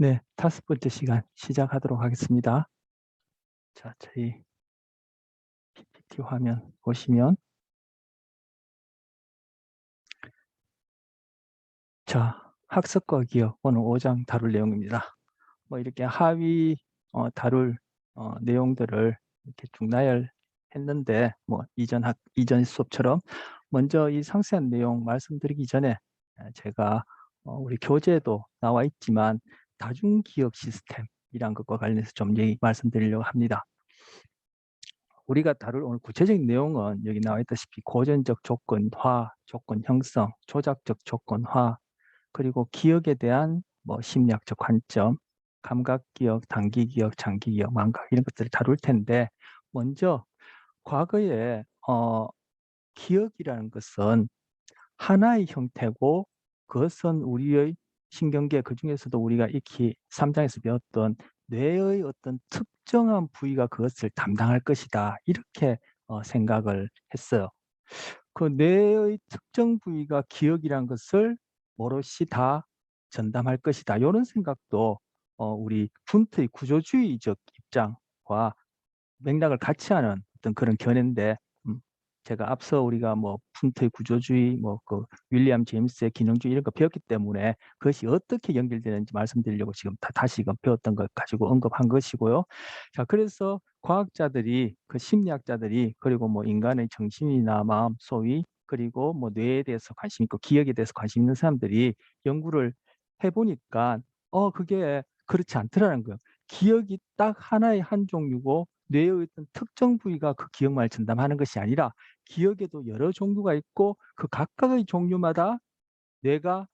네, 5번째 시간 시작하도록 하겠습니다. 자, 저희 PPT 화면 보시면, 자, 학습과 기억 오늘 5장 다룰 내용입니다. 뭐 이렇게 하위 다룰 내용들을 이렇게 쭉 나열했는데, 뭐 이전 수업처럼 먼저 이 상세한 내용 말씀드리기 전에 제가 우리 교재에도 나와 있지만 다중기억 시스템이란 것과 관련해서 좀 말씀드리려고 합니다. 우리가 다룰 오늘 구체적인 내용은 여기 나와 있다시피 고전적 조건화, 조건 형성, 조작적 조건화, 그리고 기억에 대한 뭐 심리학적 관점, 감각 기억, 단기 기억, 장기 기억, 망각 이런 것들을 다룰 텐데, 먼저 과거에 기억이라는 것은 하나의 형태고, 그것은 우리의 신경계, 그중에서도 우리가 익히 3장에서 배웠던 뇌의 어떤 특정한 부위가 그것을 담당할 것이다, 이렇게 생각을 했어요. 그 뇌의 특정 부위가 기억이란 것을 오롯이 다 전담할 것이다, 이런 생각도 우리 분트의 구조주의적 입장과 맥락을 같이 하는 어떤 그런 견해인데, 음, 제가 앞서 우리가 뭐 푼트의 구조주의, 뭐 그 윌리엄 제임스의 기능주의 이런 거 배웠기 때문에 그것이 어떻게 연결되는지 말씀드리려고 지금 다시금 배웠던 것 가지고 언급한 것이고요. 자, 그래서 과학자들이, 그 심리학자들이, 그리고 뭐 인간의 정신이나 마음, 소위, 그리고 뭐 뇌에 대해서 관심 있고 기억에 대해서 관심 있는 사람들이 연구를 해보니까 그게 그렇지 않더라는 거예요. 기억이 딱 하나의 한 종류고, 뇌의 어떤 특정 부위가 그 기억만을 전담하는 것이 아니라 기억에도 여러 종류가 있고, 그 각각의 종류마다 뇌가,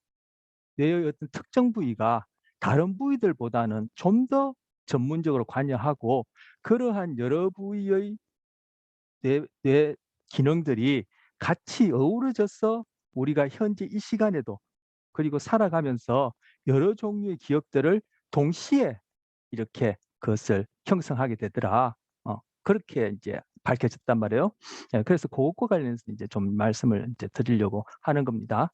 뇌의 어떤 특정 부위가 다른 부위들보다는 좀 더 전문적으로 관여하고, 그러한 여러 부위의 뇌 기능들이 같이 어우러져서 우리가 현재 이 시간에도, 그리고 살아가면서 여러 종류의 기억들을 동시에 이렇게 그것을 형성하게 되더라. 그렇게 이제 밝혀졌단 말이에요. 예, 그래서 그것과 관련해서 이제 좀 말씀을 이제 드리려고 하는 겁니다.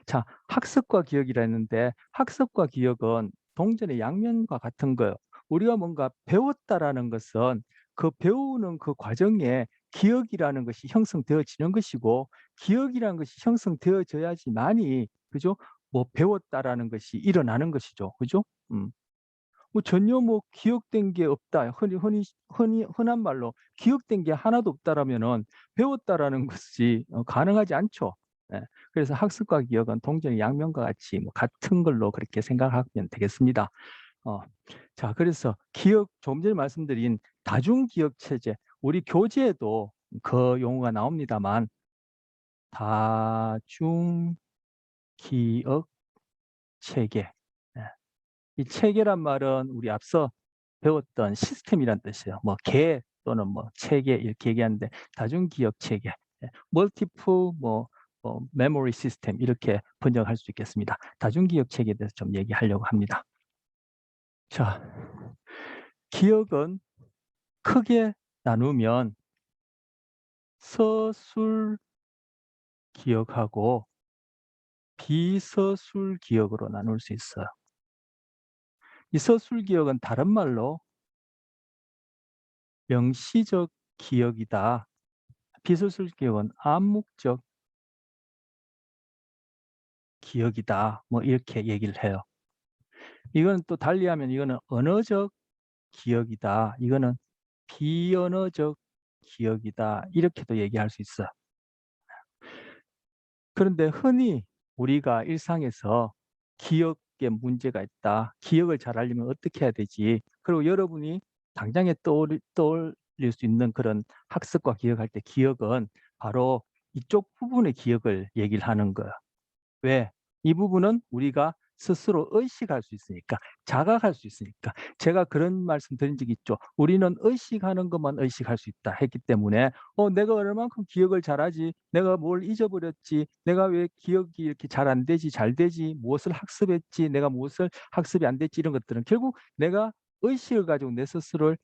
자, 학습과 기억이라 했는데, 학습과 기억은 동전의 양면과 같은 거예요. 우리가 뭔가 배웠다라는 것은 그 배우는 그 과정에 기억이라는 것이 형성되어지는 것이고, 기억이라는 것이 형성되어져야지만이, 그죠? 뭐 배웠다라는 것이 일어나는 것이죠. 그죠? 뭐 전혀 뭐 기억된 게 없다, 흔한 말로 기억된 게 하나도 없다라면은 배웠다라는 것이 가능하지 않죠. 예. 그래서 학습과 기억은 동전의 양면과 같이 뭐 같은 걸로 그렇게 생각하면 되겠습니다. 어, 자, 그래서 기억, 조금 전에 말씀드린 다중기억 체제, 우리 교재에도 그 용어가 나옵니다만, 다중기억 체계. 예. 이 체계란 말은 우리 앞서 배웠던 시스템이란 뜻이에요. 뭐 개 또는 뭐 체계 이렇게 얘기하는데, 다중기억 체계, 멀티플 메모리 시스템 이렇게 번역할 수 있겠습니다. 다중기억 체계에 대해서 좀 얘기하려고 합니다. 자, 기억은 크게 나누면 서술 기억하고 비서술 기억으로 나눌 수 있어요. 이 서술 기억은 다른 말로 명시적 기억이다. 비서술 기억은 암묵적 기억이다, 뭐 이렇게 얘기를 해요. 이거는 또 달리하면 이거는 언어적 기억이다, 이거는 비언어적 기억이다, 이렇게도 얘기할 수 있어요. 그런데 흔히 우리가 일상에서 기억에 문제가 있다, 기억을 잘 하려면 어떻게 해야 되지, 그리고 여러분이 당장에 떠올릴 수 있는 그런 학습과 기억할 때 기억은 바로 이쪽 부분의 기억을 얘기를 하는 거예요. 왜? 이 부분은 우리가 스스로 의식할 수 있으니까, 자각할 수 있으니까. 제가 그런 말씀 드린 적이 있죠. 우리는 의식하는 것만 의식할 수 있다 했기 때문에, 내가 얼마만큼 기억을 잘하지? 내가 뭘 잊어버렸지? 내가 왜 기억이 이렇게 잘 안 되지? 잘 되지? 무엇을 학습했지? 내가 무엇을 학습이 안 됐지? 이런 것들은 결국 내가 의식을 가지고 내 스스로를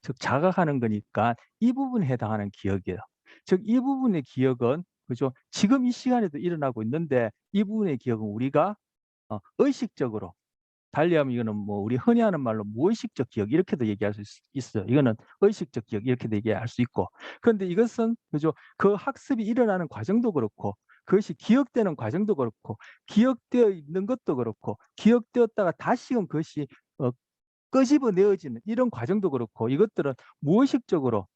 즉 자각하는 거니까 이 부분에 해당하는 기억이에요. 즉 이 부분의 기억은, 그죠? 지금 이 시간에도 일어나고 있는데, 이 부분의 기억은 우리가 의식적으로 달리하면 이거는 뭐 우리 흔히 하는 말로 무의식적 기억 이렇게도 얘기할 수 있어요. 이거는 의식적 기억 이렇게도 얘기할 수 있고. 그런데 이것은 그죠? 그 학습이 일어나는 과정도 그렇고 그것이 기억되는 과정도 그렇고 기억되어 있는 것도 그렇고 기억되었다가 다시금 그것이 끄집어내어지는 이런 과정도 그렇고 이것들은 무의식적으로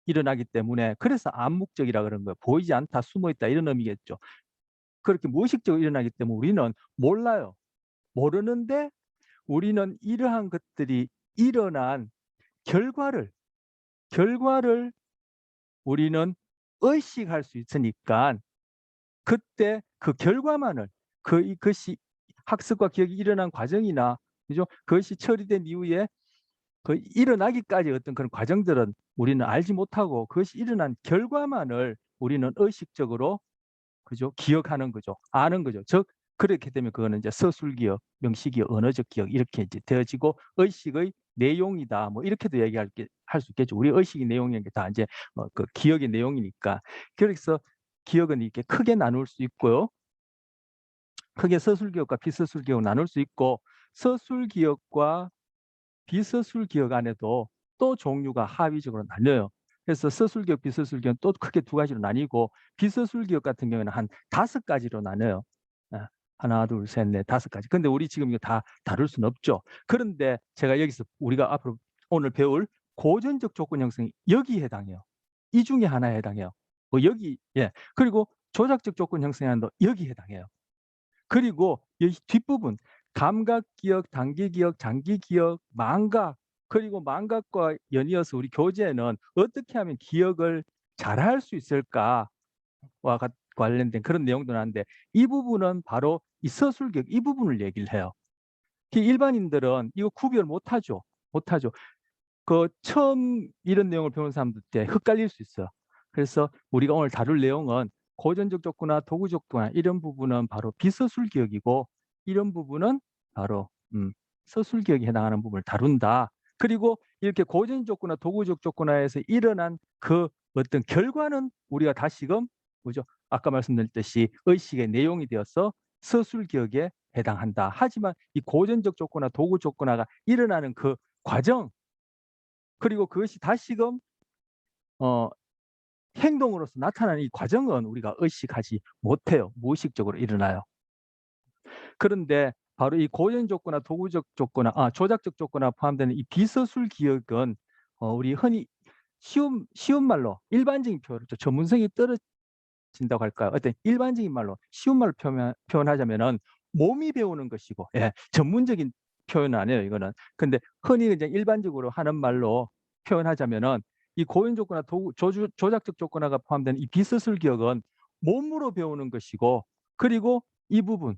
일어나기 때문에 그래서 암묵적이라 그런 거예요. 보이지 않다, 숨어 있다 이런 의미겠죠. 그렇게 무의식적으로 일어나기 때문에 우리는 몰라요. 모르는데 우리는 이러한 것들이 일어난 결과를 우리는 의식할 수 있으니까 그때 그 결과만을 이것이 학습과 기억이 일어난 과정이나 그죠? 그것이 처리된 이후에 그 일어나기까지 어떤 그런 과정들은 우리는 알지 못하고 그것이 일어난 결과만을 우리는 의식적으로 그죠? 기억하는 거죠. 아는 거죠. 즉 그렇게 되면 그거는 이제 서술기억, 명시기억, 언어적 기억 이렇게 이제 되어지고 의식의 내용이다. 뭐 이렇게도 할 수 있겠죠. 우리 의식의 내용이 다 이제 그 기억의 내용이니까. 그래서 기억은 이렇게 크게 나눌 수 있고요. 크게 서술기억과 비서술기억을 나눌 수 있고 서술기억과 비서술기억 안에도 또 종류가 하위적으로 나뉘어요. 그래서 서술기억, 비서술기억은 또 크게 두 가지로 나뉘고 비서술기억 같은 경우에는 한 5가지로 나눠요. 하나, 둘, 셋, 넷, 5가지. 근데 우리 지금 이거 다 다룰 수는 없죠. 그런데 제가 여기서 우리가 앞으로 오늘 배울 고전적 조건 형성이 여기에 해당해요. 이 중에 하나에 해당해요. 뭐 여기 그리고 조작적 조건 형성도 여기에 해당해요. 그리고 이 뒷부분 감각 기억, 단기 기억, 장기 기억, 망각 그리고 망각과 연이어서 우리 교재에는 어떻게 하면 기억을 잘할 수 있을까와 관련된 그런 내용도 나는데 이 부분은 바로 이 서술기억 이 부분을 얘기를 해요. 일반인들은 이거 구별 못하죠. 그 처음 이런 내용을 배우는 사람들 때 헷갈릴 수 있어요. 그래서 우리가 오늘 다룰 내용은 고전적 조건이나 도구적 조건 이런 부분은 바로 비서술 기억이고 이런 부분은 바로 서술 기억에 해당하는 부분을 다룬다. 그리고 이렇게 고전적 조건이나 도구적 조건화에서 일어난 그 어떤 결과는 우리가 다시금 뭐죠? 아까 말씀드렸듯이 의식의 내용이 되어서 서술 기억에 해당한다. 하지만 이 고전적 조건화, 도구 조건화가 일어나는 그 과정 그리고 그것이 다시금 행동으로서 나타나는 이 과정은 우리가 의식하지 못해요. 무의식적으로 일어나요. 그런데 바로 이 고전 조건화, 도구적 조건화, 조작적 조건화 포함되는 이 비서술 기억은 우리 흔히 쉬운 말로 일반적인 표현을 전문성이 떨어진다고 할까요? 어떤 일반적인 말로 쉬운 말로 표현하자면은 몸이 배우는 것이고, 전문적인 표현은 아니에요, 이거는. 근데 흔히 그냥 일반적으로 하는 말로 표현하자면은 이 고연 조건화, 조작적 조건화가 포함된 이 비서술 기억은 몸으로 배우는 것이고, 그리고 이 부분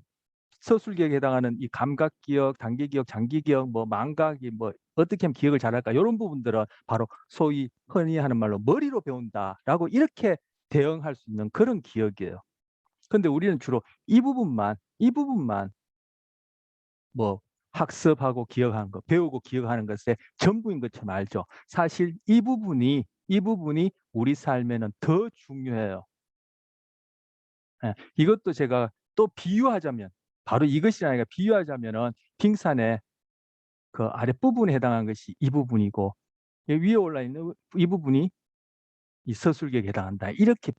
서술 기억에 해당하는 이 감각 기억, 단기 기억, 장기 기억, 뭐 망각이 뭐 어떻게 하면 기억을 잘할까 이런 부분들은 바로 소위 흔히 하는 말로 머리로 배운다라고 이렇게 대응할 수 있는 그런 기억이에요. 근데 우리는 주로 이 부분만 뭐 학습하고 기억하는 거, 배우고 기억하는 것의 전부인 것처럼 알죠. 사실 이 부분이 우리 삶에는 더 중요해요. 이것도 제가 또 비유하자면 바로 이것이 아니라 비유하자면은 빙산의 그 아랫부분에 해당하는 것이 이 부분이고 위에 올라 있는 이 부분이 이 서술격에 해당한다. 이렇게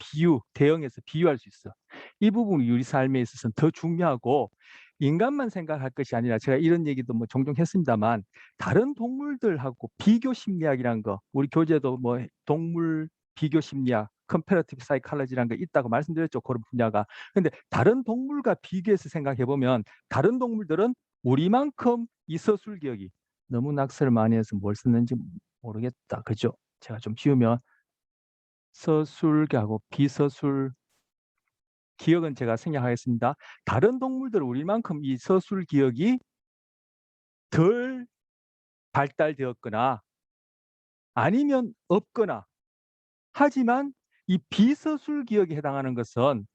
대응해서 비유할 수 있어. 이 부분이 우리 삶에 있어서는 더 중요하고 인간만 생각할 것이 아니라 제가 이런 얘기도 뭐 종종 했습니다만 다른 동물들하고 비교 심리학이라는 거 우리 교재도 뭐 동물 비교 심리학 컴패러티브 사이콜로지라는 거 있다고 말씀드렸죠. 그런 분야가. 근데 다른 동물과 비교해서 생각해 보면 다른 동물들은 우리만큼 이 서술 기억이 너무 낙서를 많이 해서 뭘 썼는지 모르겠다. 그죠? 제가 좀 지우면 서술하고 비서술 기억은 제가 생략하겠습니다. 다른 동물들은 우리만큼 이 서술 기억이 덜 발달되었거나 아니면 없거나 하지만 이 비서술 기억에 해당하는 것은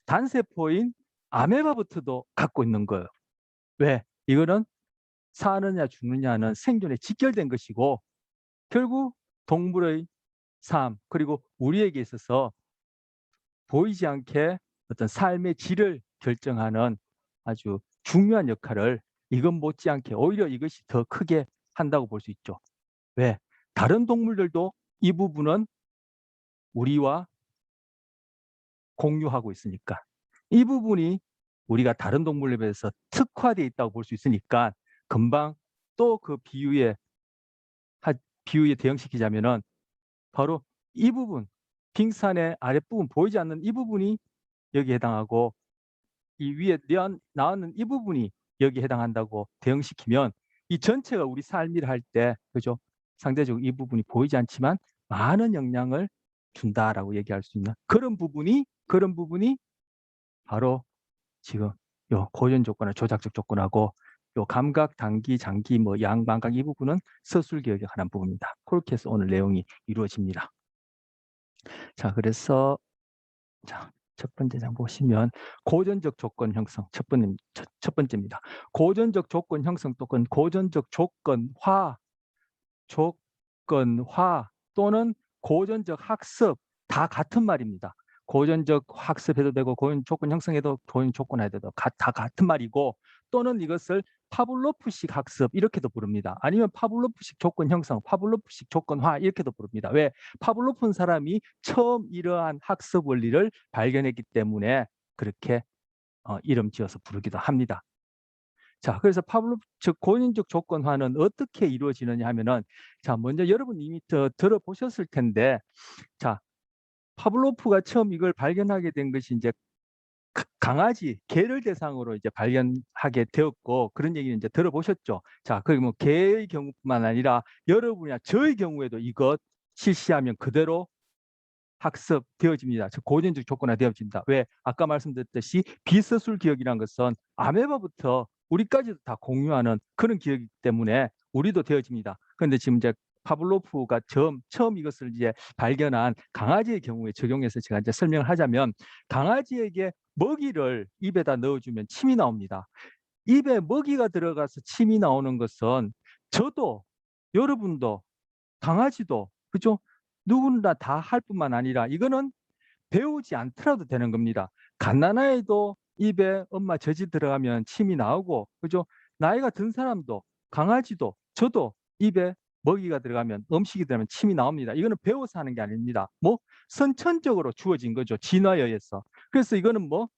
단세포인 아메바부터도 갖고 있는 거예요. 왜? 이거는 사느냐 죽느냐는 생존에 직결된 것이고 결국 동물의 삶 그리고 우리에게 있어서 보이지 않게 어떤 삶의 질을 결정하는 아주 중요한 역할을 이건 못지않게 오히려 이것이 더 크게 한다고 볼 수 있죠. 왜? 다른 동물들도 이 부분은 우리와 공유하고 있으니까. 이 부분이 우리가 다른 동물에 비해서 특화되어 있다고 볼 수 있으니까 금방 또 그 비유에 대응시키자면은 바로 이 부분, 빙산의 아랫부분 보이지 않는 이 부분이 여기에 해당하고 이 위에 나오는 이 부분이 여기에 해당한다고 대응시키면 이 전체가 우리 삶을 할 때 그죠? 상대적으로 이 부분이 보이지 않지만 많은 영향을 준다라고 얘기할 수 있는 그런 부분이 바로 지금 요 고전 조건의 조작적 조건하고 요 감각, 단기, 장기, 뭐 양감각 이 부분은 서술개혁에 관한 부분입니다. 그렇게 해서 오늘 내용이 이루어집니다. 자, 그래서 자, 첫 번째 장 보시면 고전적 조건 형성 첫 번째입니다. 고전적 조건 형성 또는 고전적 조건화 또는 고전적 학습 다 같은 말입니다. 고전적 학습해도 되고 고전 조건 형성해도 고전 조건화해도 다 같은 말이고 또는 이것을 파블로프식 학습 이렇게도 부릅니다. 아니면 파블로프식 조건 형성, 파블로프식 조건화 이렇게도 부릅니다. 왜? 파블로프는 사람이 처음 이러한 학습 원리를 발견했기 때문에 그렇게 이름 지어서 부르기도 합니다. 자, 그래서 파블로프 즉 고전적 조건화는 어떻게 이루어지느냐 하면은 자, 먼저 여러분 이미 들어보셨을 텐데 자, 파블로프가 처음 이걸 발견하게 된 것이 이제 강아지, 개를 대상으로 이제 발견하게 되었고 그런 얘기는 이제 들어보셨죠. 자, 그게 뭐 개의 경우뿐만 아니라 여러분이나 저의 경우에도 이것 실시하면 그대로 학습되어집니다. 즉 고전적 조건화 되어집니다. 왜? 아까 말씀드렸듯이 비서술 기억이라는 것은 아메바부터 우리까지도 다 공유하는 그런 기억이기 때문에 우리도 되어집니다. 그런데 지금 이제 파블로프가 처음 이것을 이제 발견한 강아지의 경우에 적용해서 제가 이제 설명을 하자면 강아지에게 먹이를 입에다 넣어주면 침이 나옵니다. 입에 먹이가 들어가서 침이 나오는 것은 저도 여러분도 강아지도 그죠? 누구나 다 할 뿐만 아니라 이거는 배우지 않더라도 되는 겁니다. 갓난아이도 입에 엄마 젖이 들어가면 침이 나오고 그죠? 나이가 든 사람도 강아지도 저도 입에 먹이가 들어가면 음식이 들어가면 침이 나옵니다. 이거는 배워서 하는 게 아닙니다. 뭐 선천적으로 주어진 거죠. 진화에 의해서. 그래서 이거는 뭐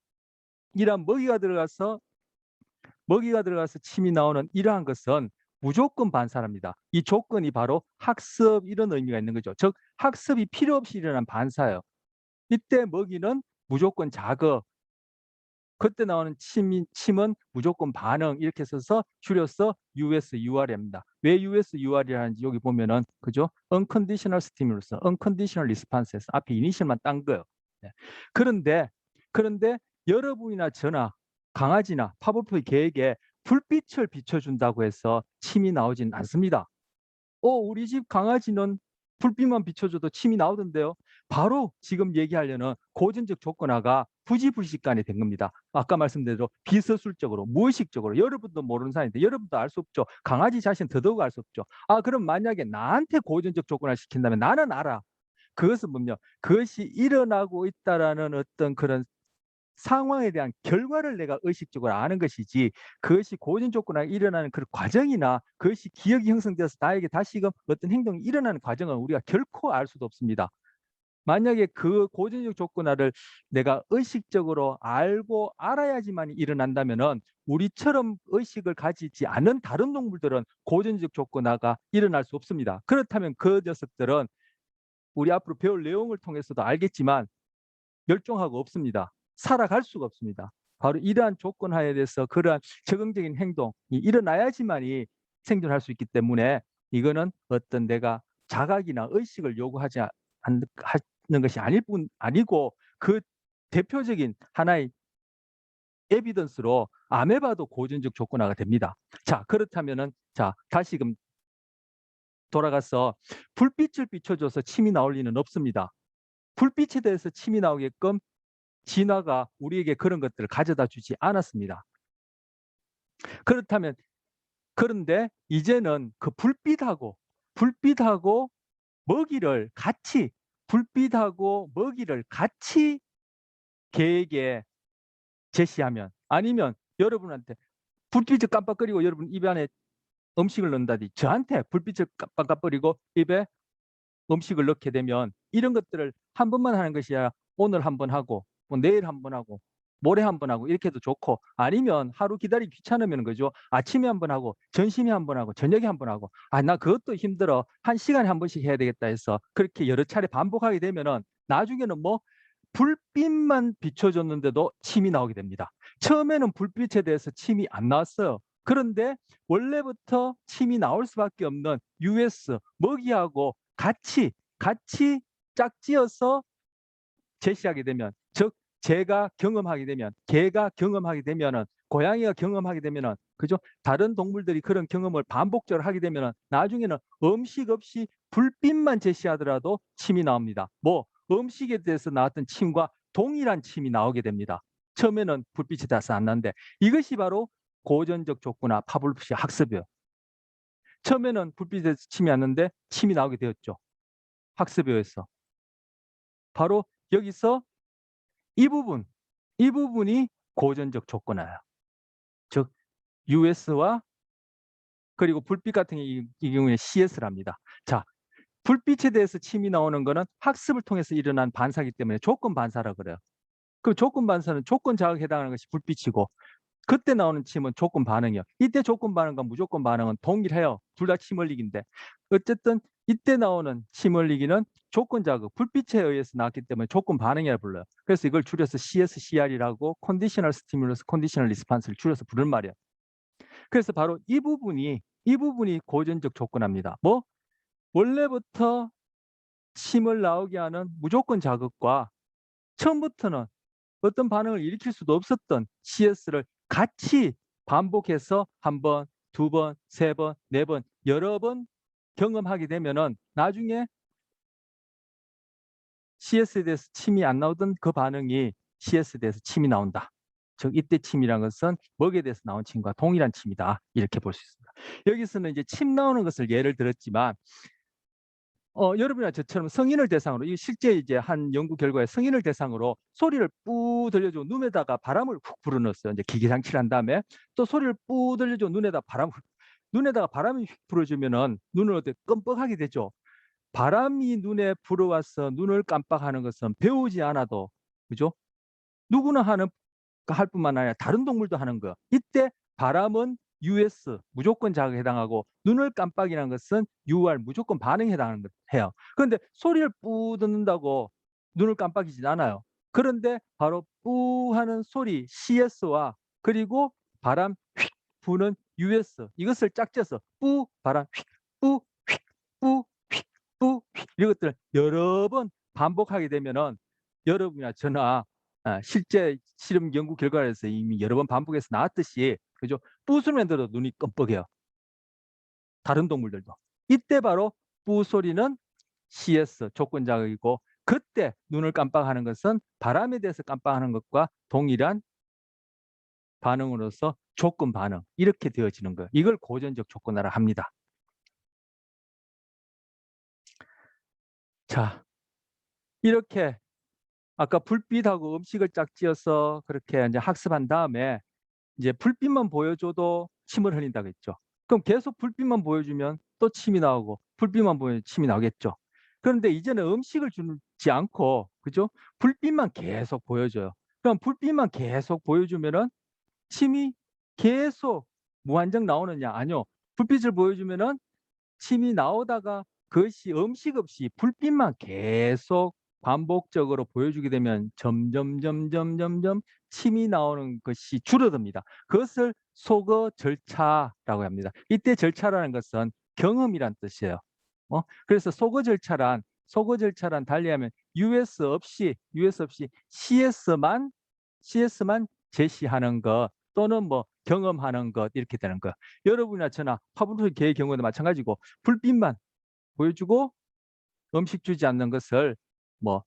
이런 먹이가 들어가서 침이 나오는 이러한 것은 무조건 반사랍니다. 이 조건이 바로 학습 이런 의미가 있는 거죠. 즉 학습이 필요 없이 일어난 반사예요. 이때 먹이는 무조건 자극, 그때 나오는 침은 무조건 반응 이렇게 써서 줄여서 USUR입니다. 왜 USUR이라는지 여기 보면은 그죠? Unconditional Stimulus, Unconditional Response에서 앞에 이니셜만 딴 거예요. 네. 그런데 여러분이나 저나 강아지나 파블로프의 개에게 불빛을 비춰준다고 해서 침이 나오진 않습니다. 우리 집 강아지는 불빛만 비춰줘도 침이 나오던데요. 바로 지금 얘기하려는 고전적 조건화가 부지불식간에 된 겁니다. 아까 말씀드린 대로 비서술적으로, 무의식적으로 여러분도 모르는 사이인데 여러분도 알 수 없죠. 강아지 자신 더더욱 알 수 없죠. 그럼 만약에 나한테 고전적 조건화 시킨다면 나는 알아. 그것은 뭐냐? 그것이 일어나고 있다라는 어떤 그런 상황에 대한 결과를 내가 의식적으로 아는 것이지 그것이 고전 조건화 일어나는 그 과정이나 그것이 기억이 형성되어서 나에게 다시금 어떤 행동이 일어나는 과정은 우리가 결코 알 수도 없습니다. 만약에 그 고전적 조건화를 내가 의식적으로 알고 알아야지만 일어난다면은 우리처럼 의식을 가지지 않은 다른 동물들은 고전적 조건화가 일어날 수 없습니다. 그렇다면 그 녀석들은 우리 앞으로 배울 내용을 통해서도 알겠지만 멸종하고 없습니다. 살아갈 수가 없습니다. 바로 이러한 조건하에 대해서 그러한 적응적인 행동이 일어나야지만이 생존할 수 있기 때문에 이거는 어떤 내가 자각이나 의식을 요구하지 하는 것이 아니고 그 대표적인 하나의 에비던스로 아메바도 고전적 조건화가 됩니다. 자, 그렇다면은 자, 다시금 돌아가서 불빛을 비춰줘서 침이 나올 리는 없습니다. 불빛에 대해서 침이 나오게끔 진화가 우리에게 그런 것들을 가져다 주지 않았습니다. 그렇다면 그런데 이제는 그 불빛하고 불빛하고 먹이를 같이 개에게 제시하면 아니면 여러분한테 불빛을 깜빡거리고 여러분 입 안에 음식을 넣는다든지 저한테 불빛을 깜빡거리고 입에 음식을 넣게 되면 이런 것들을 한 번만 하는 것이 아니라 오늘 한 번 하고 뭐 내일 한 번 하고 모레 한 번 하고 이렇게 해도 좋고 아니면 하루 기다리기 귀찮으면 그죠? 아침에 한 번 하고 점심에 한 번 하고 저녁에 한 번 하고 아, 나 그것도 힘들어. 한 시간에 한 번씩 해야 되겠다 해서 그렇게 여러 차례 반복하게 되면은 나중에는 뭐 불빛만 비춰줬는데도 침이 나오게 됩니다. 처음에는 불빛에 대해서 침이 안 나왔어요. 그런데 원래부터 침이 나올 수밖에 없는 US 먹이하고 같이 짝지어서 제시하게 되면, 즉 제가 경험하게 되면, 개가 경험하게 되면은, 고양이가 경험하게 되면은, 그죠? 다른 동물들이 그런 경험을 반복적으로 하게 되면은 나중에는 음식 없이 불빛만 제시하더라도 침이 나옵니다. 뭐 음식에 대해서 나왔던 침과 동일한 침이 나오게 됩니다. 처음에는 불빛이 닿아서 안 나는데 이것이 바로 고전적 족구나 파블로프식 학습이에요. 처음에는 불빛에서 침이 왔는데 침이 나오게 되었죠. 학습에 의해서. 바로 여기서 이 부분이 고전적 조건화예요. 즉 US와 그리고 불빛 같은 이 경우에 CS랍니다. 자, 불빛에 대해서 침이 나오는 거는 학습을 통해서 일어난 반사기 때문에 조건 반사라 그래요. 그 조건 반사는 조건 자극에 해당하는 것이 불빛이고 그때 나오는 침은 조건 반응이요. 이때 조건 반응과 무조건 반응은 동일해요. 둘 다 침 흘리기인데. 어쨌든 이때 나오는 침 흘리기는 조건 자극, 불빛에 의해서 나왔기 때문에 조건 반응이라 불러요. 그래서 이걸 줄여서 CSCR이라고 컨디셔널 스티뮬러스, 컨디셔널 리스판스를 줄여서 부른 말이에요. 그래서 바로 이 부분이 고전적 조건합니다. 뭐 원래부터 침을 나오게 하는 무조건 자극과 처음부터는 어떤 반응을 일으킬 수도 없었던 CS를 같이 반복해서 한 번, 두 번, 세 번, 네 번, 여러 번 경험하게 되면은 나중에 CS에 대해서 침이 안 나오던 그 반응이 CS에 대해서 침이 나온다. 즉 이때 침이라는 것은 먹이에 대해서 나온 침과 동일한 침이다. 이렇게 볼 수 있습니다. 여기서는 이제 침 나오는 것을 예를 들었지만 여러분이나 저처럼 성인을 대상으로 이 실제 이제 한 연구 결과에 성인을 대상으로 소리를 뿌 들려주고 눈에다가 바람을 훅 불어넣었어요. 이제 기계장치를 한 다음에 또 소리를 뿌 들려주고 눈에다가 바람이 휙 불어주면은 눈을 어때 끔뻑하게 되죠. 바람이 눈에 불어와서 눈을 깜빡하는 것은 배우지 않아도 그죠? 누구나 할 뿐만 아니라 다른 동물도 하는 거. 이때 바람은 US 무조건 자극에 해당하고 눈을 깜빡이라는 것은 UR 무조건 반응에 해당하는 것 해요. 그런데 소리를 뿌 듣는다고 눈을 깜빡이진 않아요. 그런데 바로 뿌 하는 소리 CS와 그리고 바람 휙 부는 US 이것을 짝지어서 뿌 바람 휙 뿌 휙 뿌 휙 뿌 휙 이것들을 여러 번 반복하게 되면은 여러분이나 저나 실제 실험 연구 결과에서 이미 여러 번 반복해서 나왔듯이 그죠? 뿌소리만 들어도 눈이 끔뻑해요. 다른 동물들도. 이때 바로 뿌 소리는 CS 조건 자극이고 그때 눈을 깜빡하는 것은 바람에 대해서 깜빡하는 것과 동일한 반응으로서 조건 반응 이렇게 되어지는 거예요. 이걸 고전적 조건화라 합니다. 자, 이렇게 아까 불빛하고 음식을 짝지어서 그렇게 이제 학습한 다음에 이제 불빛만 보여줘도 침을 흘린다고 했죠. 그럼 계속 불빛만 보여주면 또 침이 나오고 불빛만 보여주면 침이 나오겠죠. 그런데 이제는 음식을 주지 않고 그죠? 불빛만 계속 보여줘요. 그럼 불빛만 계속 보여주면은 침이 계속 무한정 나오느냐? 아니요. 불빛을 보여주면은 침이 나오다가 그것이 음식 없이 불빛만 계속 반복적으로 보여주게 되면 점점 침이 나오는 것이 줄어듭니다. 그것을 소거 절차라고 합니다. 이때 절차라는 것은 경험이란 뜻이에요. 그래서 소거 절차란 달리하면 US 없이 CS만 제시하는 것 또는 뭐 경험하는 것 이렇게 되는 거. 여러분이나 저나 파브로프의 개의 경우도 마찬가지고 불빛만 보여주고 음식 주지 않는 것을 뭐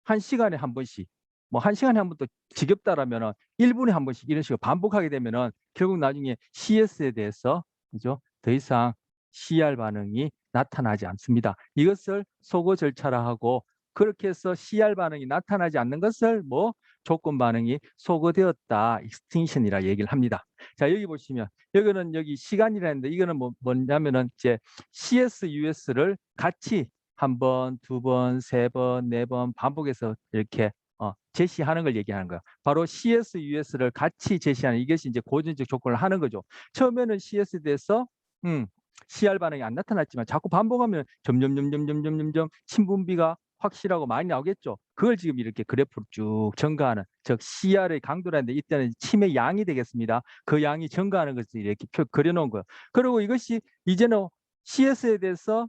한 시간에 한 번씩 뭐 한 시간에 한 번도 지겹다라면은 1분에 한 번씩 이런 식으로 반복하게 되면은 결국 나중에 CS에 대해서 그죠? 더 이상 CR 반응이 나타나지 않습니다. 이것을 소거 절차라 하고 그렇게 해서 CR 반응이 나타나지 않는 것을 뭐 조건 반응이 소거되었다. 익스팅션이라 얘기를 합니다. 자, 여기 보시면 여기는 여기 시간이라는데 이거는 뭐냐면은 이제 CS, US를 같이 한 번, 두 번, 세 번, 네 번 반복해서 이렇게 제시하는 걸 얘기하는 거예요. 바로 CS, US를 같이 제시하는 이것이 이제 고전적 조건을 하는 거죠. 처음에는 CS에 대해서 CR 반응이 안 나타났지만 자꾸 반복하면 점점 친분비가 확실하고 많이 나오겠죠. 그걸 지금 이렇게 그래프로 쭉 증가하는, 즉 CR의 강도라는데 이때는 침의 양이 되겠습니다. 그 양이 증가하는 것을 이렇게 그려놓은 거예요. 그리고 이것이 이제는 CS에 대해서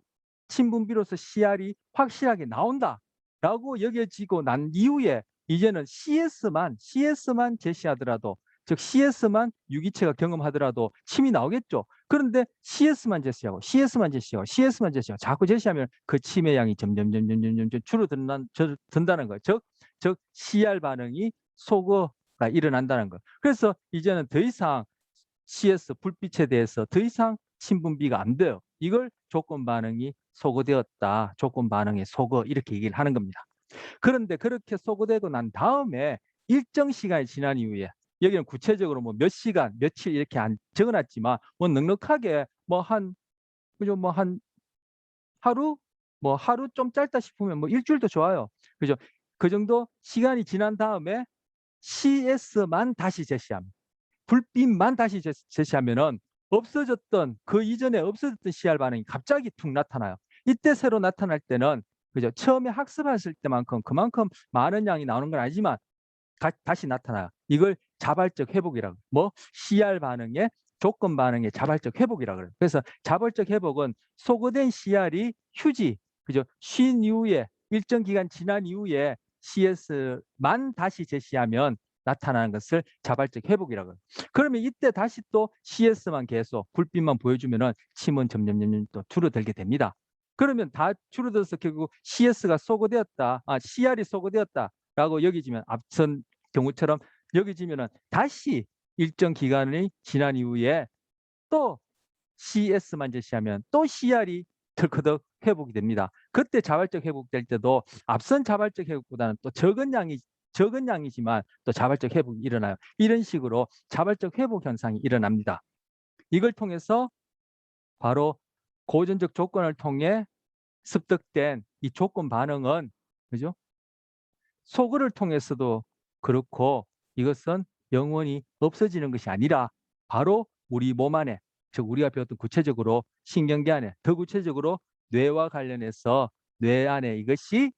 친분비로서 CR이 확실하게 나온다라고 여겨지고 난 이후에 이제는 CS만 제시하더라도, 즉 CS만 유기체가 경험하더라도 침이 나오겠죠. 그런데 CS만 제시하고 자꾸 제시하면 그 침의 양이 점점 줄어든다는 거예요. 즉 CR 반응이 소거가 일어난다는 거예요. 그래서 이제는 더 이상 CS 불빛에 대해서 더 이상 친분비가 안 돼요. 이걸 조건 반응이 소거되었다. 조건 반응의 소거 이렇게 얘기를 하는 겁니다. 그런데 그렇게 소거되고 난 다음에 일정 시간이 지난 이후에 여기는 구체적으로 뭐 몇 시간, 며칠 이렇게 안 적어놨지만 뭐 넉넉하게 뭐 한 그죠 뭐 한 하루 뭐 하루 좀 짧다 싶으면 뭐 일주일도 좋아요. 그죠? 그 정도 시간이 지난 다음에 CS만 다시 제시합니다. 불빛만 다시 제시하면은 없어졌던 그 이전에 없어졌던 CR 반응이 갑자기 툭 나타나요. 이때 새로 나타날 때는 그죠? 처음에 학습했을 때만큼 그만큼 많은 양이 나오는 건 아니지만 다시 나타나요. 이걸 자발적 회복이라고. 뭐 CR 반응의 조건 반응의 자발적 회복이라고 그래요. 그래서 자발적 회복은 소거된 CR이 휴지, 그죠? 쉰 이후에 일정 기간 지난 이후에 CS만 다시 제시하면 나타나는 것을 자발적 회복이라고 해요. 그러면 이때 다시 또 CS만 계속 불빛만 보여주면은 침은 점점 또 줄어들게 됩니다. 그러면 다 줄어들어서 결국 CS가 소거되었다, CR이 소거되었다라고 여기지면 앞선 경우처럼 여기지면은 다시 일정 기간이 지난 이후에 또 CS만 제시하면 또 CR이 덜커덕 회복이 됩니다. 그때 자발적 회복될 때도 앞선 자발적 회복보다는 또 적은 양이지만 또 자발적 회복이 일어나요. 이런 식으로 자발적 회복 현상이 일어납니다. 이걸 통해서 바로 고전적 조건을 통해 습득된 이 조건 반응은 그죠? 소거를 통해서도 그렇고 이것은 영원히 없어지는 것이 아니라 바로 우리 몸 안에, 즉 우리가 배웠던 구체적으로 신경계 안에, 더 구체적으로 뇌와 관련해서 뇌 안에 이것이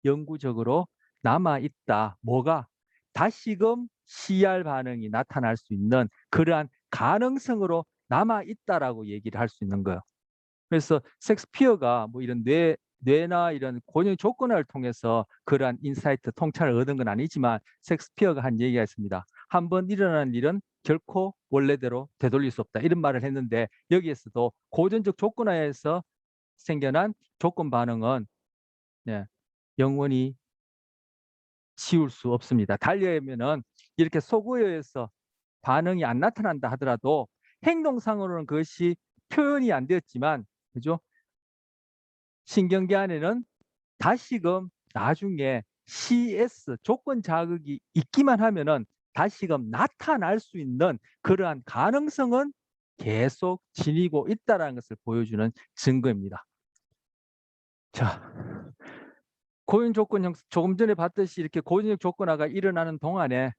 영구적으로 남아있다. 뭐가? 다시금 CR 반응이 나타날 수 있는 그러한 가능성으로 남아있다라고 얘기를 할 수 있는 거예요. 그래서 섹스피어가 뭐 이런 뇌나 이런 고정 조건을 통해서 그러한 인사이트 통찰을 얻은 건 아니지만 섹스피어가 한 얘기가 있습니다. 한번 일어난 일은 결코 원래대로 되돌릴 수 없다. 이런 말을 했는데 여기에서도 고전적 조건하에서 생겨난 조건 반응은 영원히 지울 수 없습니다. 달리하면은 이렇게 소거에 의해서 반응이 안 나타난다 하더라도 행동상으로는 그것이 표현이 안 되었지만 그죠? 신경계 안에는 다시금 나중에 CS 조건 자극이 있기만 하면은 다시금 나타날 수 있는 그러한 가능성은 계속 지니고 있다는 것을 보여주는 증거입니다. 자, 고연 조건 형 조금 전에 봤듯이 이렇게 고전적 조건화가 일어나는 동안에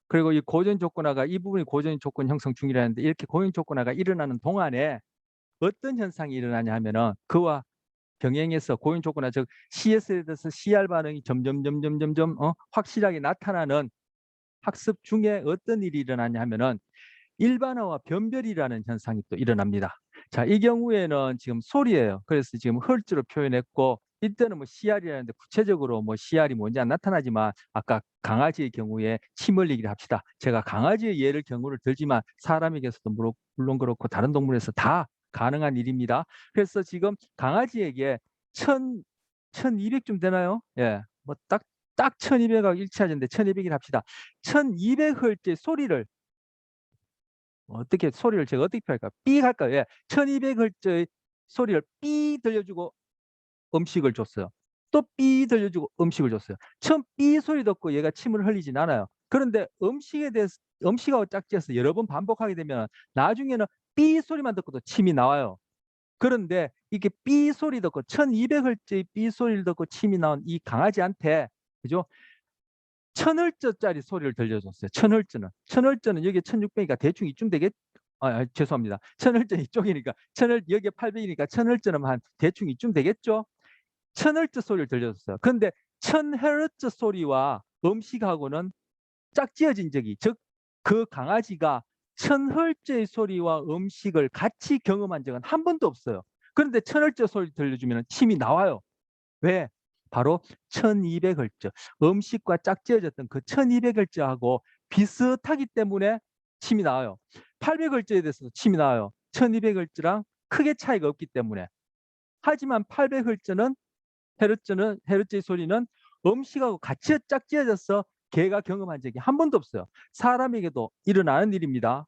그리고 이 고전 조건화가 이 부분이 고전 조건 형성 중이라는데 이렇게 고연 조건화가 일어나는 동안에 어떤 현상이 일어나냐 하면은 그와 병행해서 고연 조건화 즉 CS에 대해서 CR 반응이 점점 확실하게 나타나는 학습 중에 어떤 일이 일어나냐 하면은 일반화와 변별이라는 현상이 또 일어납니다. 자, 이 경우에는 지금 소리예요. 그래서 지금 헐즈로 표현했고 이때는 뭐 CR이라는데 구체적으로 뭐 CR이 뭔지 안 나타나지만 아까 강아지의 경우에 침 흘리기를 합시다. 제가 강아지의 예를 경우를 들지만 사람에게서도 물론 그렇고 다른 동물에서 다 가능한 일입니다. 그래서 지금 강아지에게 1200쯤 되나요? 예. 뭐 딱 1200하고 일치하는데 1200을 합시다. 1200Hz의 소리를 어떻게 소리를 제가 어떻게 표현할까? 삑 할까요? 예. 1200Hz의 소리를 삐 들려주고 음식을 줬어요. 또 삐 들려주고 음식을 줬어요. 처음 삐 소리 듣고 얘가 침을 흘리진 않아요. 그런데 음식하고 짝지어서 여러 번 반복하게 되면 나중에는 삐 소리만 듣고도 침이 나와요. 그런데 이게 삐 소리 듣고 1200Hz의 삐 소리를 듣고 침이 나온 이 강아지한테, 그죠? 1000Hz짜리 소리를 들려줬어요. 1000Hz는. 1000Hz는 여기에 1600이니까 대충 이쯤 되겠, 죄송합니다. 1000Hz는 이쪽이니까, 1000Hz, 여기에 800이니까 1000Hz는 한 대충 이쯤 되겠죠? 1000Hz 소리를 들려줬어요. 근데 1000Hz 소리와 음식하고는 짝지어진 적이, 즉, 그 강아지가 1000Hz의 소리와 음식을 같이 경험한 적은 한 번도 없어요. 그런데 1000Hz 소리 들려주면 침이 나와요. 왜? 바로 1200Hz. 음식과 짝지어졌던 그 1200Hz하고 비슷하기 때문에 침이 나와요. 800Hz에 대해서도 침이 나와요. 1200Hz랑 크게 차이가 없기 때문에. 하지만 800Hz는 헤르츠의 소리는 음식하고 같이 짝지어져서 개가 경험한 적이 한 번도 없어요. 사람에게도 일어나는 일입니다.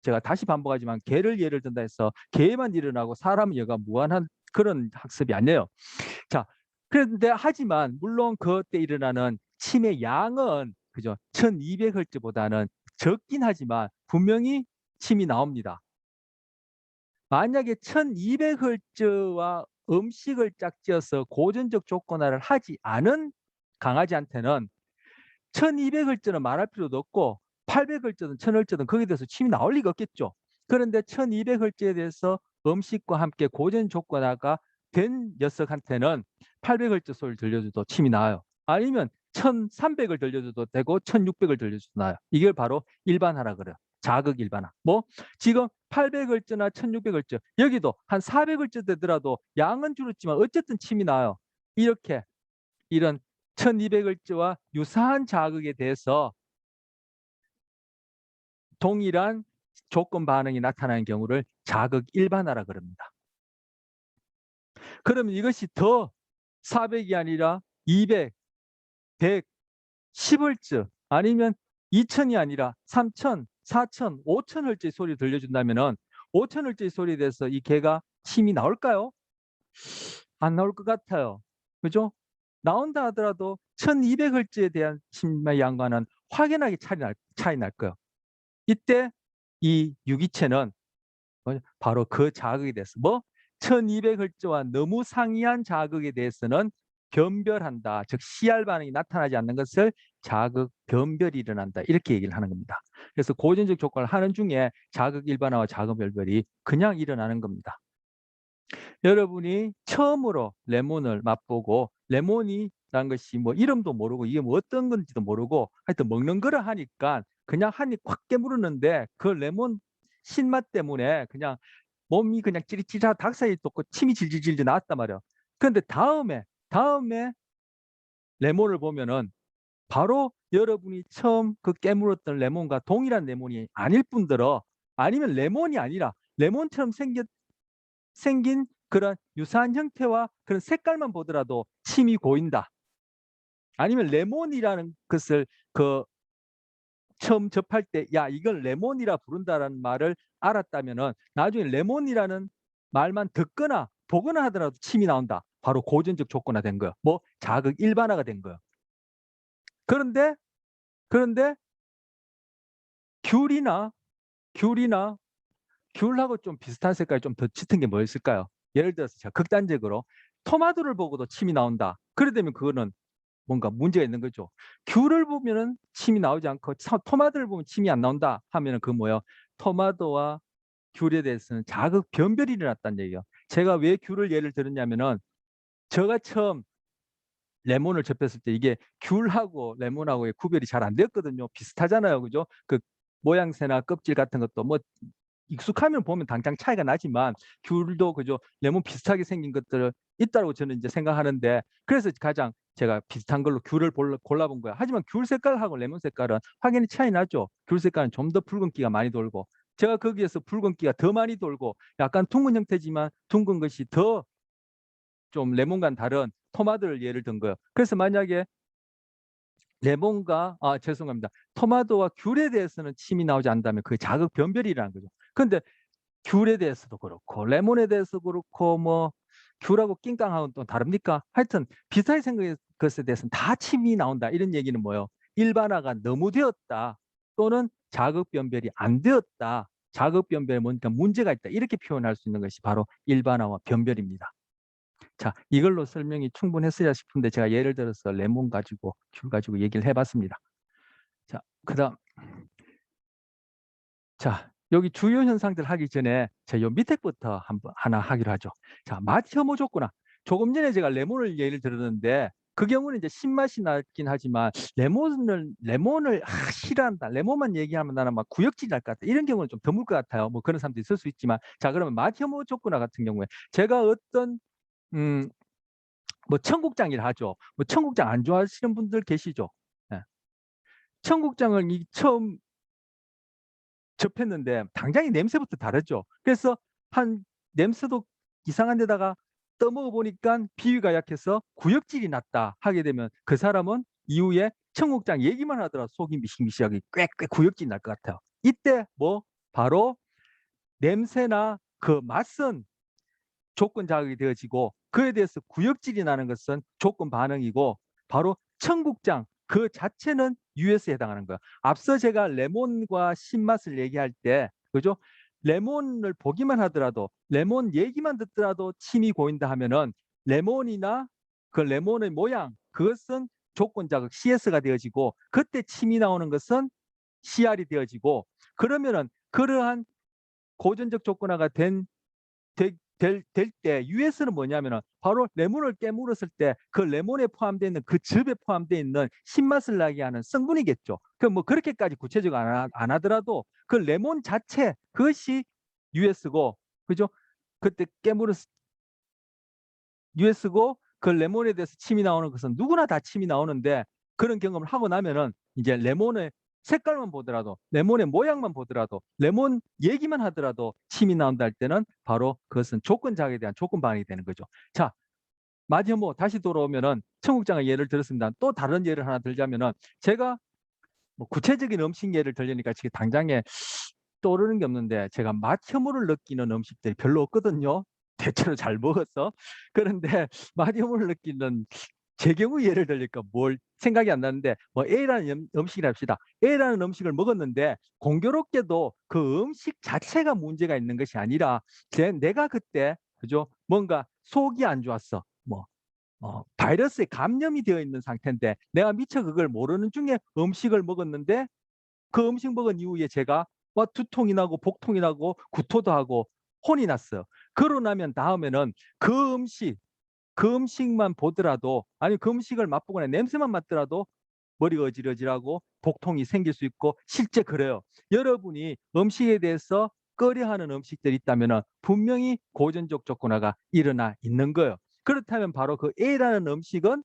제가 다시 반복하지만 개를 예를 든다 해서 개만 일어나고 사람은 여가 무한한 그런 학습이 아니에요. 자, 그런데 하지만 물론 그때 일어나는 침의 양은 그죠? 1200Hz보다는 적긴 하지만 분명히 침이 나옵니다. 만약에 1200Hz와 음식을 짝지어서 고전적 조건화를 하지 않은 강아지한테는 1200Hz는 말할 필요도 없고 800Hz든 1000Hz든 거기에 대해서 침이 나올 리가 없겠죠. 그런데 1200Hz에 대해서 음식과 함께 고전 조건화가 된 녀석한테는 800Hz 소리를 들려줘도 침이 나와요. 아니면 1300을 들려줘도 되고 1600을 들려줘도 나와요. 이걸 바로 일반화라 그래요. 자극 일반화. 뭐 지금 800Hz나 1600Hz 여기도 한 400Hz 되더라도 양은 줄었지만 어쨌든 침이 나와요. 이렇게 이런 1200Hz와 유사한 자극에 대해서 동일한 조건 반응이 나타나는 경우를 자극 일반화라 그럽니다. 그러면 이것이 더 400이 아니라 200, 100, 10Hz 아니면 2000이 아니라 3000, 4000, 5000Hz의 소리 들려준다면 5000Hz의 소리에 대해서 이 개가 침이 나올까요? 안 나올 것 같아요. 그죠? 나온다 하더라도 1200Hz에 대한 침의 양과는 확연하게 차이 날 거예요. 이때 이 유기체는 바로 그 자극에 대해서 1200Hz와 너무 상이한 자극에 대해서는 변별한다. 즉 CR 반응이 나타나지 않는 것을 자극 변별이 일어난다. 이렇게 얘기를 하는 겁니다. 그래서 고전적 조건을 하는 중에 자극 일반화와 자극 변별이 그냥 일어나는 겁니다. 여러분이 처음으로 레몬을 맛보고 레몬이라는 것이 뭐 이름도 모르고 이게 뭐 어떤 건지도 모르고 하여튼 먹는 거를 하니까 그냥 한 입 확 깨물었는데 그 레몬 신맛 때문에 그냥 몸이 그냥 찌릿찌릿하고 닭살이 돋고 침이 질질질 나왔단 말이야. 그런데 다음에 레몬을 보면은 바로 여러분이 처음 그 깨물었던 레몬과 동일한 레몬이 아닐 뿐더러 아니면 레몬이 아니라 레몬처럼 생긴 그런 유사한 형태와 그런 색깔만 보더라도 침이 고인다. 아니면 레몬이라는 것을 그 처음 접할 때 야 이걸 레몬이라 부른다라는 말을 알았다면은 나중에 레몬이라는 말만 듣거나 보거나 하더라도 침이 나온다. 바로 고전적 조건화 된 거예요. 뭐 자극 일반화가 된 거예요. 그런데 귤이나 귤이나 귤하고 좀 비슷한 색깔이 좀 더 짙은 게 뭐였을까요? 예를 들어서 제가 극단적으로 토마토를 보고도 침이 나온다. 그래 되면 그거는 뭔가 문제가 있는 거죠. 귤을 보면은 침이 나오지 않고 토마토를 보면 침이 안 나온다 하면은 그 뭐예요? 토마토와 귤에 대해서는 자극 변별이 일어났다는 얘기예요. 제가 왜 귤을 예를 들었냐면은 제가 처음 레몬을 접했을 때 이게 귤하고 레몬하고의 구별이 잘 안 되었거든요. 비슷하잖아요. 그죠? 그 모양새나 껍질 같은 것도 뭐 익숙하면 보면 당장 차이가 나지만 귤도 그죠? 레몬 비슷하게 생긴 것들 있다고 저는 이제 생각하는데 그래서 가장 제가 비슷한 걸로 귤을 골라본 거야. 하지만 귤 색깔하고 레몬 색깔은 확연히 차이 나죠. 귤 색깔은 좀 더 붉은기가 많이 돌고 제가 거기에서 붉은기가 더 많이 돌고 약간 둥근 형태지만 둥근 것이 더 좀 레몬과는 다른 토마토를 예를 든 거예요. 그래서 만약에 죄송합니다. 토마토와 귤에 대해서는 침이 나오지 않는다면 그게 자극 변별이라는 거죠. 그런데 귤에 대해서도 그렇고 레몬에 대해서 그렇고 뭐 큐라고 낑깡하고는 또 다릅니까? 하여튼 비슷하게 생각한 것에 대해서는 다 침이 나온다. 이런 얘기는 뭐예요? 일반화가 너무 되었다. 또는 자극 변별이 안 되었다. 자극 변별에 뭔가 문제가 있다. 이렇게 표현할 수 있는 것이 바로 일반화와 변별입니다. 자, 이걸로 설명이 충분했어야 싶은데 제가 예를 들어서 레몬 가지고 귤 가지고 얘기를 해봤습니다. 자, 그다음 자, 여기 주요 현상들 하기 전에 요 밑에 것부터 한번 하나 하기로 하죠. 자, 맛 혐오 조건화. 조금 전에 제가 레몬을 예를 들었는데 그 경우는 이제 신맛이 나긴 하지만 레몬을 싫어한다. 레몬만 얘기하면 나는 막 구역질 날 것 같다. 이런 경우는 좀 드물 것 같아요. 뭐 그런 사람도 있을 수 있지만 자, 그러면 맛 혐오 조건화 같은 경우에 제가 어떤 뭐 청국장이라 하죠. 뭐 청국장 안 좋아하시는 분들 계시죠? 예. 청국장을 처음 접했는데 당장이 냄새부터 다르죠. 그래서 한 냄새도 이상한 데다가 떠먹어 보니까 비위가 약해서 구역질이 났다 하게 되면 그 사람은 이후에 청국장 얘기만 하더라도 속이 미식미식하게 꽥꽥 구역질이 날 것 같아요. 이때 뭐 바로 냄새나 그 맛은 조건 자극이 되어지고 그에 대해서 구역질이 나는 것은 조건 반응이고 바로 청국장 그 자체는 US에 해당하는 거예요. 앞서 제가 레몬과 신맛을 얘기할 때 그죠? 레몬을 보기만 하더라도 레몬 얘기만 듣더라도 침이 고인다 하면은 레몬이나 그 레몬의 모양 그것은 조건 자극 CS가 되어지고 그때 침이 나오는 것은 CR이 되어지고 그러면은 그러한 고전적 조건화가 될 때 US는 뭐냐면은 바로 레몬을 깨물었을 때 그 레몬에 포함되어 있는 그 즙에 포함되어 있는 신맛을 나게 하는 성분이겠죠. 그 뭐 그렇게까지 구체적으로 안 하더라도 그 레몬 자체 그것이 US고 그죠? 그때 깨물었 US고 그 레몬에 대해서 침이 나오는 것은 누구나 다 침이 나오는데 그런 경험을 하고 나면은 이제 레몬의 색깔만 보더라도 레몬의 모양만 보더라도 레몬 얘기만 하더라도 침이 나온다 할 때는 바로 그것은 조건 자극에 대한 조건 반응이 되는 거죠. 자, 마지막 다시 돌아오면은 청국장의 예를 들었습니다. 또 다른 예를 하나 들자면은 제가 뭐 구체적인 음식 예를 들려니까 지금 당장에 떠오르는 게 없는데 제가 맛 혐오를 느끼는 음식들이 별로 없거든요. 대체로 잘 먹어서. 그런데 맛 혐오를 느끼는 제 경우 예를 들니까 뭘 생각이 안 나는데 뭐 A라는 음식이라 합시다. A라는 음식을 먹었는데 공교롭게도 그 음식 자체가 문제가 있는 것이 아니라 내가 그때 그죠? 뭔가 속이 안 좋았어. 뭐 바이러스에 감염이 되어 있는 상태인데 내가 미처 그걸 모르는 중에 음식을 먹었는데 그 음식 먹은 이후에 제가 막 두통이 나고 복통이 나고 구토도 하고 혼이 났어요. 그러고 나면 다음에는 그 음식만 보더라도 아니 그 음식을 맛보거나 냄새만 맡더라도 머리가 어지러지라고 복통이 생길 수 있고 실제 그래요. 여러분이 음식에 대해서 꺼려하는 음식들이 있다면 분명히 고전적 조건화가 일어나 있는 거예요. 그렇다면 바로 그 A라는 음식은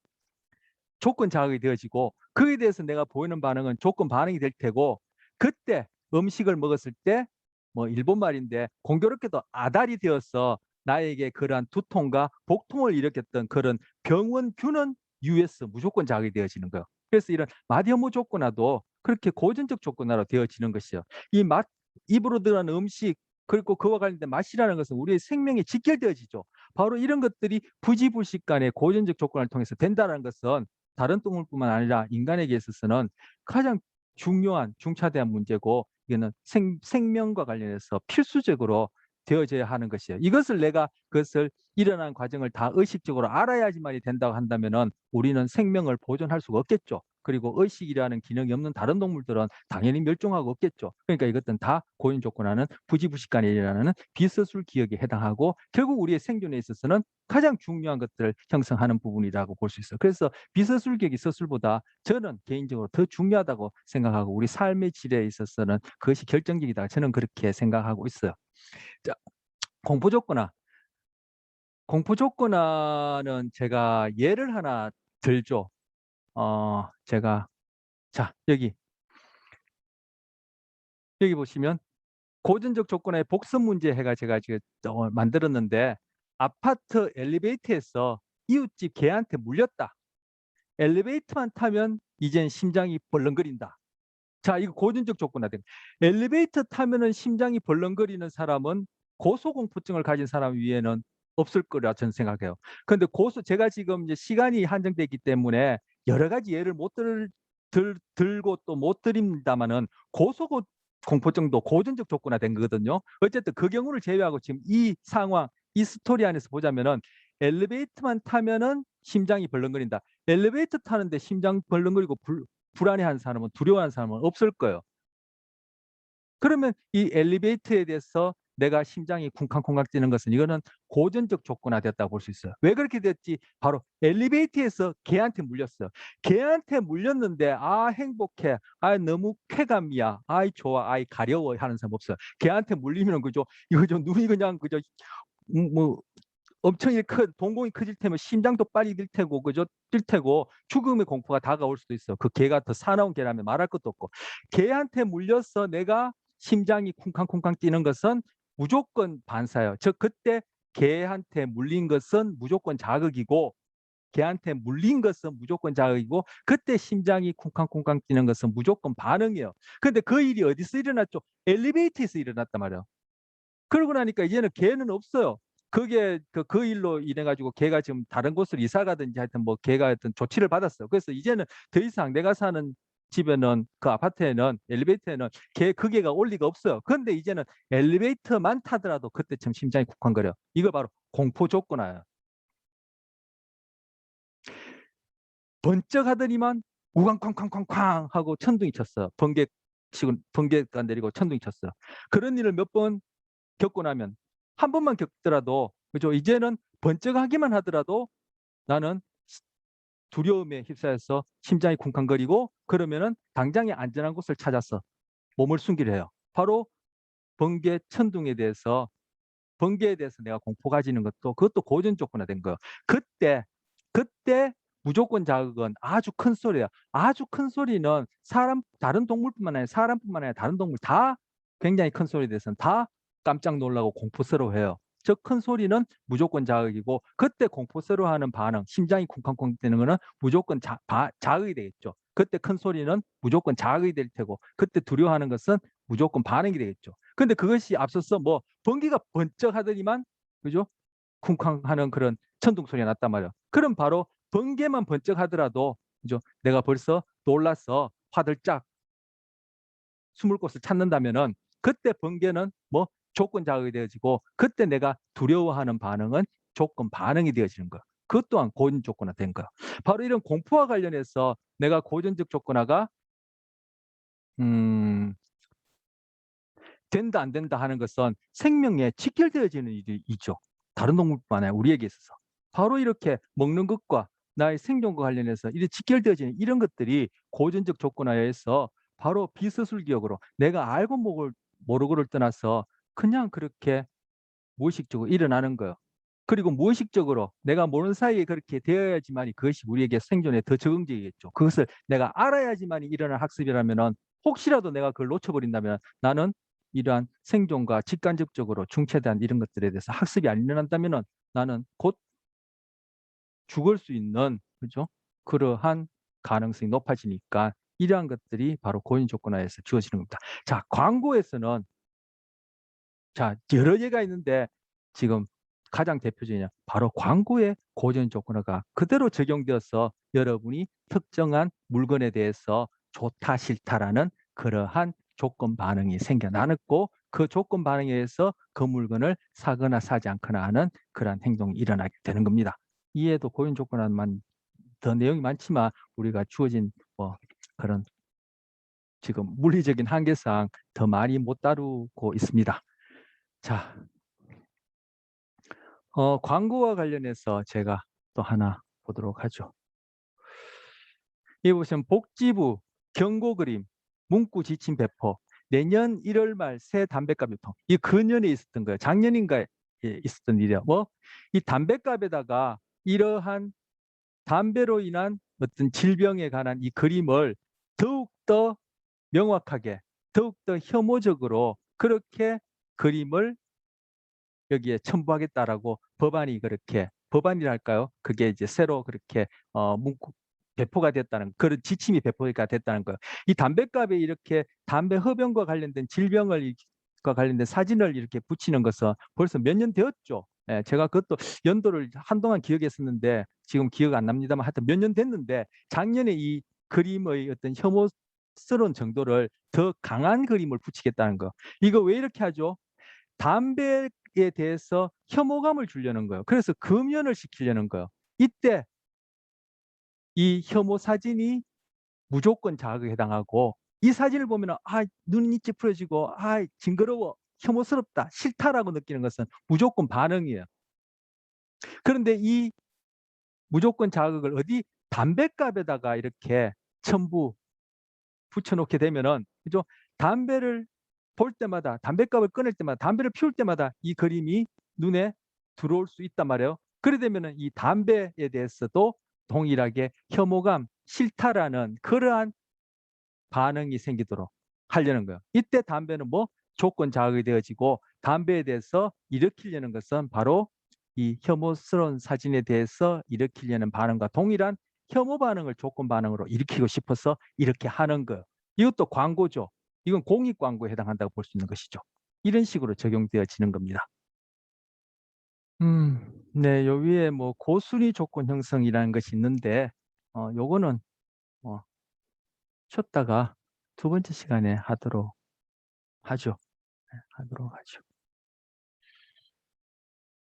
조건 자극이 되어지고 그에 대해서 내가 보이는 반응은 조건 반응이 될 테고 그때 음식을 먹었을 때 뭐 일본 말인데 공교롭게도 아달이 되어서 나에게 그러한 두통과 복통을 일으켰던 그런 병원균은 US 무조건 자극이 되어지는 거예요. 그래서 이런 맛혐오 조건화도 그렇게 고전적 조건화로 되어지는 것이요. 이 맛, 입으로 들어가는 음식 그리고 그와 관련된 맛이라는 것은 우리의 생명에 직결되어지죠. 바로 이런 것들이 부지불식 간의 고전적 조건을 통해서 된다는 것은 다른 동물뿐만 아니라 인간에게 있어서는 가장 중요한 중차대한 문제고 이거는 생명과 관련해서 필수적으로 되어져야 하는 것이에요. 이것을 내가 그것을 일어난 과정을 다 의식적으로 알아야지만이 된다고 한다면은 우리는 생명을 보존할 수가 없겠죠. 그리고 의식이라는 기능이 없는 다른 동물들은 당연히 멸종하고 없겠죠. 그러니까 이것은 다 고연 조건화는 부지부식간에 일어나는 비서술 기억에 해당하고 결국 우리의 생존에 있어서는 가장 중요한 것들을 형성하는 부분이라고 볼 수 있어요. 그래서 비서술격이 서술보다 저는 개인적으로 더 중요하다고 생각하고 우리 삶의 질에 있어서는 그것이 결정적이다. 저는 그렇게 생각하고 있어요. 자, 공포 조건화. 공포 조건화는 제가 예를 하나 들죠. 제가 자 여기 보시면 고전적 조건의 복선 문제 해가 제가 지금 만들었는데 아파트 엘리베이터에서 이웃집 개한테 물렸다. 엘리베이터만 타면 이젠 심장이 벌렁거린다. 자, 이거 고전적 조건화된. 엘리베이터 타면은 심장이 벌렁거리는 사람은 고소공포증을 가진 사람 위에는 없을 거라 저는 생각해요. 근데 제가 지금 이제 시간이 한정되기 때문에 여러 가지 예를 못 들고 또 못 드립니다마는 공포증도 고전적 조건화된 거거든요. 어쨌든 그 경우를 제외하고 지금 이 상황, 이 스토리 안에서 보자면은 엘리베이터만 타면은 심장이 벌렁거린다. 엘리베이터 타는데 심장 벌렁거리고 불안해하는 사람은, 두려워하는 사람은 없을 거예요. 그러면 이 엘리베이터에 대해서 내가 심장이 쿵쾅쿵쾅 뛰는 것은 이거는 고전적 조건화됐다고 볼 수 있어요. 왜 그렇게 됐지? 바로 엘리베이터에서 개한테 물렸어요. 개한테 물렸는데 행복해, 너무 쾌감이야, 좋아, 가려워 하는 사람 없어요. 개한테 물리면 그죠? 이거 좀 눈이 그냥 그저 뭐 엄청 동공이 커질 테면 심장도 빨리 뛸 테고 그죠? 뛸 테고 죽음의 공포가 다가올 수도 있어. 그 개가 더 사나운 개라면 말할 것도 없고. 개한테 물려서 내가 심장이 쿵쾅쿵쾅 뛰는 것은 무조건 반사예요. 즉 그때 개한테 물린 것은 무조건 자극이고, 개한테 물린 것은 무조건 자극이고, 그때 심장이 쿵쾅쿵쾅 뛰는 것은 무조건 반응이에요. 근데 그 일이 어디서 일어났죠? 엘리베이터에서 일어났단 말이에요. 그러고 나니까 이제는 개는 없어요. 그게 그 일로 인해 가지고 개가 지금 다른 곳으로 이사 가든지 하여튼 뭐 개가 하여튼 조치를 받았어요. 그래서 이제는 더 이상 내가 사는 집에는, 그 아파트에는, 엘리베이터에는 그 개가 올 리가 없어요. 그런데 이제는 엘리베이터만 타더라도 그때쯤 심장이 쿵쾅거려. 이거 바로 공포 조건화예요. 번쩍 하더니만 우광쾅쾅쾅쾅 하고 천둥이 쳤어요. 번개가 내리고 천둥이 쳤어요. 그런 일을 몇 번 겪고 나면, 한 번만 겪더라도 그죠? 이제는 번쩍하기만 하더라도 나는 두려움에 휩싸여서 심장이 쿵쾅거리고, 그러면은 당장에 안전한 곳을 찾아서 몸을 숨기려 해요. 바로 번개에 대해서 내가 공포 가지는 그것도 고전 조건화된 거예요. 그때 무조건 자극은 아주 큰 소리예요. 아주 큰 소리는 다른 동물뿐만 아니라 사람뿐만 아니라 다른 동물 다 굉장히 큰 소리에 대해서는 다 깜짝 놀라고 공포스러워해요. 즉 큰 소리는 무조건 자극이고, 그때 공포스러워하는 반응, 심장이 쿵쾅쿵 뛰는 거는 무조건 자극이 되겠죠. 그때 큰 소리는 무조건 자극이 될 테고, 그때 두려워하는 것은 무조건 반응이 되겠죠. 근데 그것이 앞서서 뭐 번개가 번쩍 하더니만 그죠? 쿵쾅 하는 그런 천둥 소리가 났단 말이에요. 그럼 바로 번개만 번쩍 하더라도 그죠? 내가 벌써 놀라서 화들짝 숨을 곳을 찾는다면은, 그때 번개는 뭐 조건 자극이 되어지고, 그때 내가 두려워하는 반응은 조건 반응이 되어지는 거야. 그것 또한 고전 조건화 된 거야. 바로 이런 공포와 관련해서 내가 고전적 조건화가 된다 안 된다 하는 것은 생명에 직결되어지는 일이죠. 다른 동물뿐만 아니라 우리에게 있어서. 바로 이렇게 먹는 것과 나의 생존과 관련해서 이렇게 직결되어지는 이런 것들이 고전적 조건화에 의해서 바로 비서술기억으로 내가 알고 모르고를 떠나서 그냥 그렇게 무의식적으로 일어나는 거예요. 그리고 무의식적으로 내가 모르는 사이에 그렇게 되어야지만 그것이 우리에게 생존에 더 적응적이겠죠. 그것을 내가 알아야지만 일어날 학습이라면, 혹시라도 내가 그걸 놓쳐버린다면 나는 이러한 생존과 직간접적으로 중체대한 이런 것들에 대해서 학습이 안 일어난다면 나는 곧 죽을 수 있는, 그죠? 그러한 가능성이 높아지니까 이러한 것들이 바로 고인 조건화에서 주어지는 겁니다. 자, 광고에서는 여러 예가 있는데 지금 가장 대표적인 바로 광고의 고전 조건화가 그대로 적용되어서 여러분이 특정한 물건에 대해서 좋다 싫다라는 그러한 조건 반응이 생겨나고, 그 조건 반응에 의해서 그 물건을 사거나 사지 않거나 하는 그러한 행동이 일어나게 되는 겁니다. 이에도 고전 조건화만 더 내용이 많지만 우리가 주어진 그런 지금 물리적인 한계상 더 많이 못 다루고 있습니다. 자, 광고와 관련해서 제가 또 하나 보도록 하죠. 이 보시면 복지부 경고 그림, 문구 지침 배포, 내년 1월 말 새 담배값 유통. 이 근년에 있었던 거예요. 작년인가에 있었던 일이에요. 이 담배값에다가 이러한 담배로 인한 어떤 질병에 관한 이 그림을 더욱더 명확하게, 더욱더 혐오적으로 그렇게 그림을 여기에 첨부하겠다라고 법안이랄까요? 그게 이제 새로 그렇게 문구 배포가 됐다는, 그런 지침이 배포가 됐다는 거예요. 이 담배값에 이렇게 담배 흡연과 관련된 질병과 관련된 사진을 이렇게 붙이는 것은 벌써 몇 년 되었죠. 예, 제가 그것도 연도를 한동안 기억했었는데 지금 기억 안 납니다만 하여튼 몇 년 됐는데 작년에 이 그림의 어떤 혐오스러운 정도를 더 강한 그림을 붙이겠다는 거. 이거 왜 이렇게 하죠? 담배에 대해서 혐오감을 주려는 거예요. 그래서 금연을 시키려는 거예요. 이때 이 혐오 사진이 무조건 자극에 해당하고 이 사진을 보면 눈이 찌푸려지고 징그러워 혐오스럽다 싫다라고 느끼는 것은 무조건 반응이에요. 그런데 이 무조건 자극을 어디 담뱃갑에다가 이렇게 첨부 붙여놓게 되면은 그죠? 담배를 볼 때마다 담뱃갑을 꺼낼 때마다 담배를 피울 때마다 이 그림이 눈에 들어올 수 있단 말이에요. 그래 되면은 이 담배에 대해서도 동일하게 혐오감, 싫다라는 그러한 반응이 생기도록 하려는 거예요. 이때 담배는 뭐 조건 자극이 되어지고 담배에 대해서 일으키려는 것은 바로 이 혐오스러운 사진에 대해서 일으키려는 반응과 동일한 혐오 반응을 조건 반응으로 일으키고 싶어서 이렇게 하는 거예요. 이것도 광고죠. 이건 공익 광고에 해당한다고 볼 수 있는 것이죠. 이런 식으로 적용되어지는 겁니다. 네, 요 위에 뭐 고순위 조건 형성이라는 것이 있는데 요거는 어, 쉬었다가 두 번째 시간에 하도록 하죠. 네, 하도록 하죠.